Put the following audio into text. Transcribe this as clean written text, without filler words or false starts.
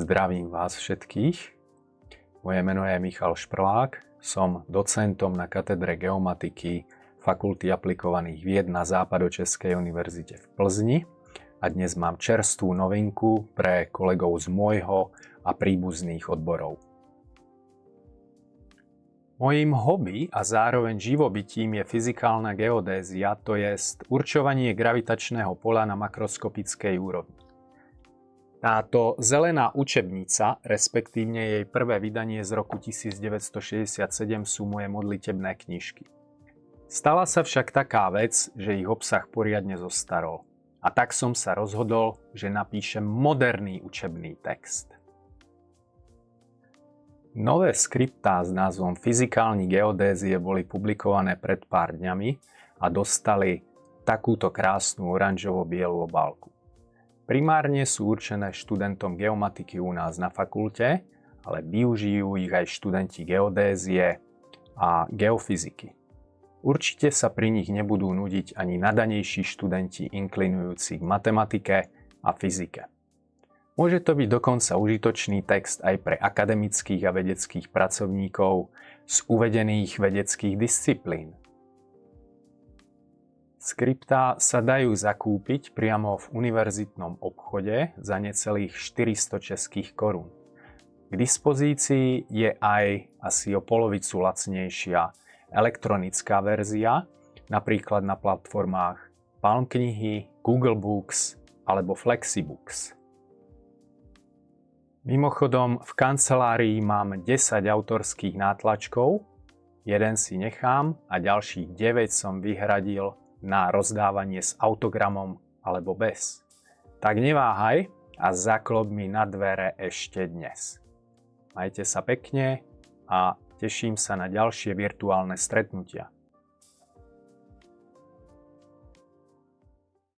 Zdravím vás všetkých. Moje meno je Michal Šprlák. Som docentom na katedre geomatiky Fakulty aplikovaných vied na Západočeskej univerzite v Plzni a dnes mám čerstvú novinku pre kolegov z môjho a príbuzných odborov. Mojím hobby a zároveň živobytím je fyzikálna geodézia, to jest určovanie gravitačného poľa na makroskopickej úrovni. Táto zelená učebnica, respektívne jej prvé vydanie z roku 1967, sú moje modlitebné knižky. Stala sa však taká vec, že ich obsah poriadne zostarol. A tak som sa rozhodol, že napíšem moderný učebný text. Nové skriptá s názvom Fyzikálne geodézie boli publikované pred pár dňami a dostali takúto krásnu oranžovo-bielu obálku. Primárne sú určené študentom geomatiky u nás na fakulte, ale využijú ich aj študenti geodézie a geofyziky. Určite sa pri nich nebudú nudiť ani nadanejší študenti inklinujúci k matematike a fyzike. Môže to byť dokonca užitočný text aj pre akademických a vedeckých pracovníkov z uvedených vedeckých disciplín. Skriptá sa dajú zakúpiť priamo v univerzitnom obchode za necelých 400 českých korún. K dispozícii je aj asi o polovicu lacnejšia elektronická verzia, napríklad na platformách Palm knihy, Google Books alebo Flexibooks. Mimochodom, v kancelárii mám 10 autorských nátlačkov, jeden si nechám a ďalších 9 som vyhradil na rozdávanie s autogramom alebo bez. Tak neváhaj a zaklop mi na dvere ešte dnes. Majte sa pekne a teším sa na ďalšie virtuálne stretnutia.